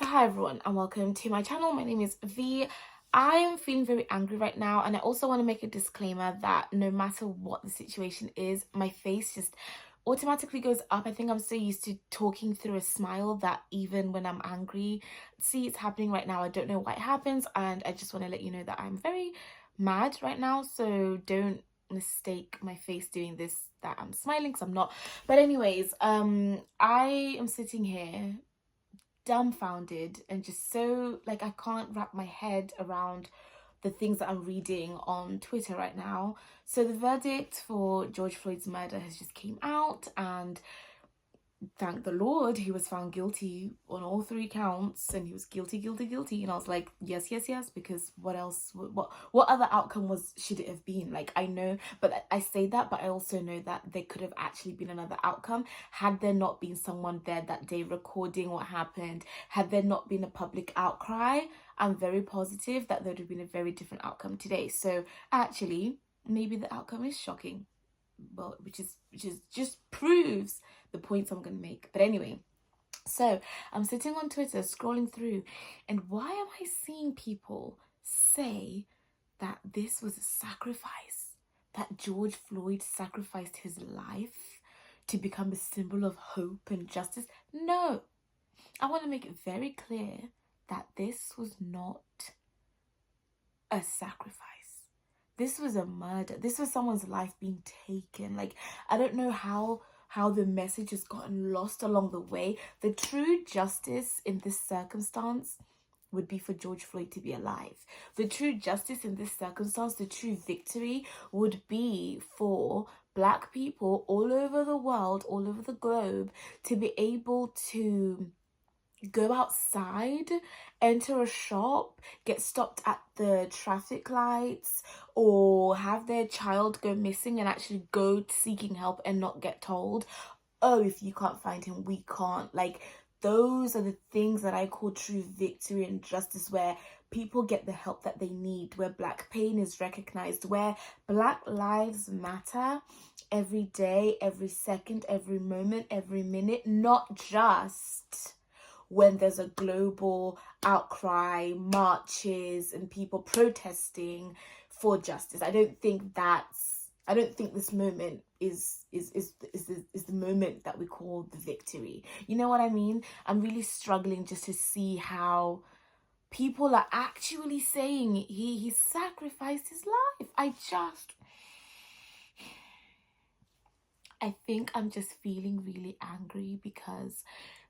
So hi everyone and welcome to my channel. My name is V. I am feeling very angry right now, and I also want to make a disclaimer that no matter what the situation is, my face just automatically goes up. I think I'm so used to talking through a smile that even when I'm angry, see, it's happening right now. I don't know why it happens, and I just want to let you know that I'm very mad right now, so don't mistake my face doing this that I'm smiling, because I'm not. But anyways, I am sitting here dumbfounded and just so like I can't wrap my head around the things that I'm reading on Twitter right now. So the verdict for George Floyd's murder has just came out, and thank the Lord he was found guilty on all three counts, and he was guilty. And I was like, yes, because what else, what other outcome should it have been? Like, I know, but I say that, but I also know that there could have actually been another outcome had there not been someone there that day recording what happened. Had there not been a public outcry, I'm very positive that there would have been a very different outcome today. So actually, maybe the outcome is shocking, well, which is just proves the points I'm gonna make. But anyway, so I'm sitting on Twitter scrolling through, and why am I seeing people say that this was a sacrifice, that George Floyd sacrificed his life to become a symbol of hope and justice? No, I want to make it very clear that this was not a sacrifice. This was a murder. This was someone's life being taken. Like, I don't know how the message has gotten lost along the way. The true justice in this circumstance would be for George Floyd to be alive. The true justice in this circumstance, the true victory, would be for Black people all over the world, all over the globe, to be able to go outside, enter a shop, get stopped at the traffic lights, or have their child go missing and actually go seeking help and not get told, oh, if you can't find him, we can't. Like, those are the things that I call true victory and justice, where people get the help that they need, where Black pain is recognized, where Black lives matter every day, every second, every moment, every minute, not just when there's a global outcry, marches, and people protesting for justice. I don't think this moment is the moment that we call the victory. You know what I mean? I'm really struggling just to see how people are actually saying he sacrificed his life. I think I'm just feeling really angry because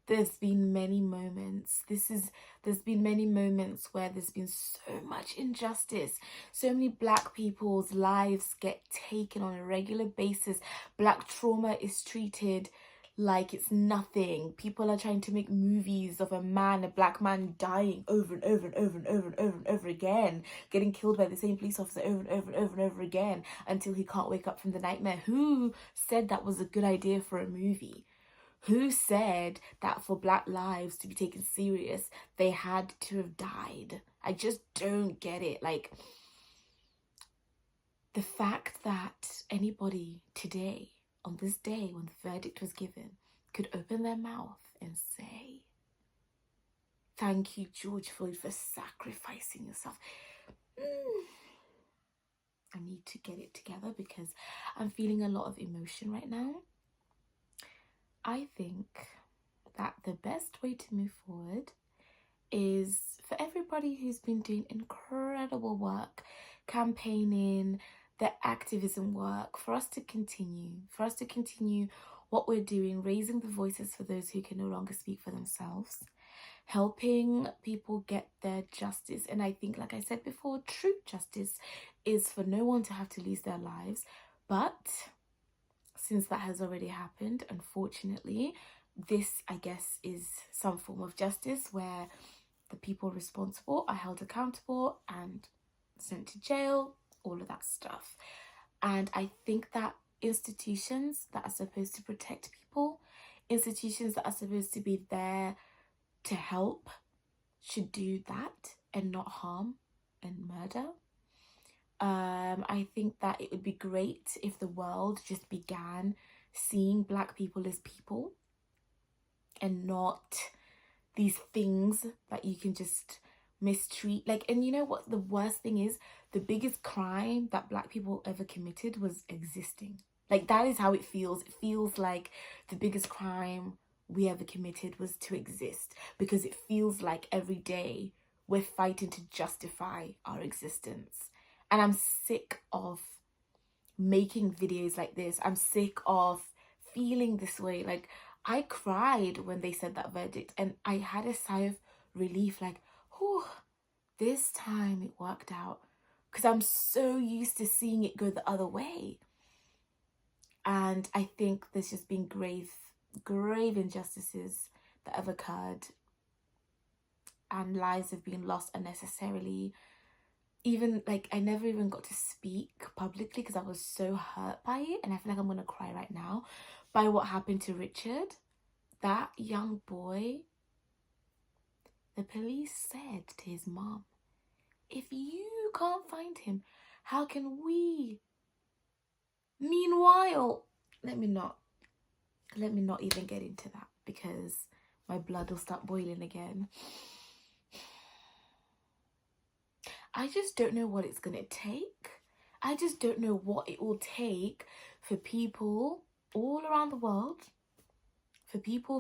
there's been many moments. There's been many moments where there's been so much injustice. So many Black people's lives get taken on a regular basis. Black trauma is treated like it's nothing. People are trying to make movies of a Black man dying over and over again, getting killed by the same police officer over and over again until he can't wake up from the nightmare. Who said that was a good idea for a movie? Who said that for Black lives to be taken serious, they had to have died? I just don't get it. Like, the fact that anybody today, on this day when the verdict was given, could open their mouth and say, thank you, George Floyd, for sacrificing yourself. I need to get it together because I'm feeling a lot of emotion right now. I think that the best way to move forward is for everybody who's been doing incredible work, campaigning, the activism work, for us to continue what we're doing, raising the voices for those who can no longer speak for themselves, helping people get their justice. And I think, like I said before, true justice is for no one to have to lose their lives. But since that has already happened, unfortunately, this, I guess, is some form of justice where the people responsible are held accountable and sent to jail, all of that stuff. And I think that institutions that are supposed to protect people, institutions that are supposed to be there to help, should do that and not harm and murder. I think that it would be great if the world just began seeing Black people as people and not these things that you can just mistreat. Like, and you know what the worst thing is? The biggest crime that Black people ever committed was existing. Like, that is how it feels. It feels like the biggest crime we ever committed was to exist, because it feels like every day we're fighting to justify our existence. And I'm sick of making videos like this. I'm sick of feeling this way. Like, I cried when they said that verdict, and I had a sigh of relief, like, whew, this time it worked out, because I'm so used to seeing it go the other way. And I think there's just been grave injustices that have occurred, and lives have been lost unnecessarily. Even, like, I never even got to speak publicly because I was so hurt by it, and I feel like I'm gonna cry right now, by what happened to Richard. That young boy, the police said to his mom, if you can't find him, how can we? Meanwhile, let me not even get into that, because my blood will start boiling again. I just don't know what it's going to take. I just don't know what it will take for people all around the world,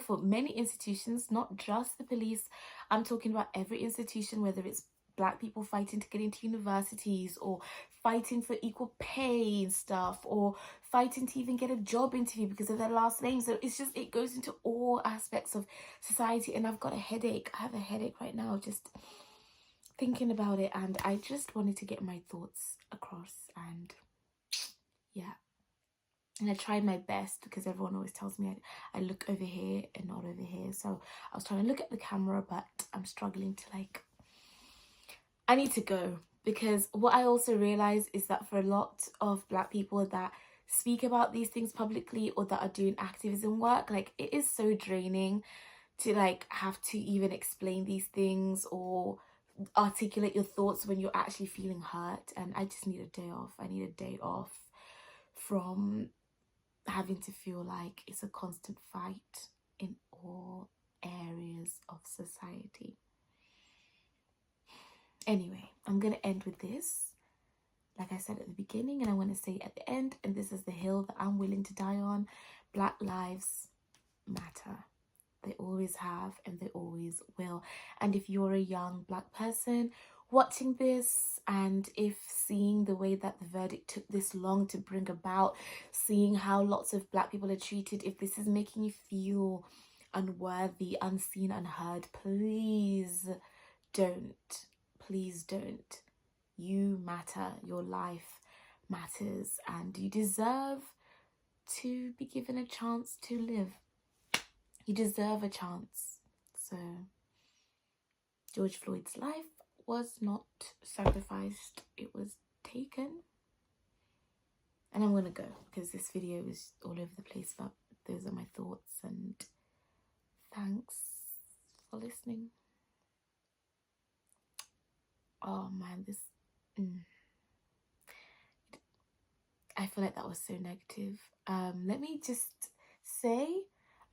for many institutions, not just the police. I'm talking about every institution, whether it's Black people fighting to get into universities, or fighting for equal pay and stuff, or fighting to even get a job interview because of their last names. So it's just, it goes into all aspects of society, and I've got a headache. I have a headache right now just thinking about it, and I just wanted to get my thoughts across. And yeah, and I tried my best, because everyone always tells me I look over here and not over here. So I was trying to look at the camera, but I'm struggling to, like, I need to go, because what I also realize is that for a lot of Black people that speak about these things publicly, or that are doing activism work, like, it is so draining to, like, have to even explain these things or articulate your thoughts when you're actually feeling hurt. And I just need a day off. I need a day off from having to feel like it's a constant fight in all areas of society. Anyway, I'm going to end with this. Like I said at the beginning, and I want to say at the end, and this is the hill that I'm willing to die on: Black lives matter. They always have, and they always will. And if you're a young Black person watching this, and if seeing the way that the verdict took this long to bring about, seeing how lots of Black people are treated, if this is making you feel unworthy, unseen, unheard, please don't. Please don't. You matter. Your life matters, and you deserve to be given a chance to live. You deserve a chance. So George Floyd's life was not sacrificed, it was taken. And I'm gonna go, because this video is all over the place, but those are my thoughts, and thanks for listening. Oh man, I feel like that was so negative. Let me just say,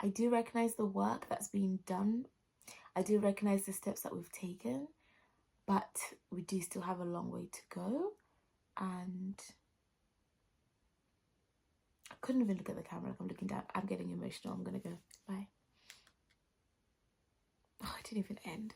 I do recognize the work that's been done. I do recognize the steps that we've taken, but we do still have a long way to go. And I couldn't even look at the camera, like I'm looking down. I'm getting emotional. I'm gonna go. Bye. Oh, it didn't even end.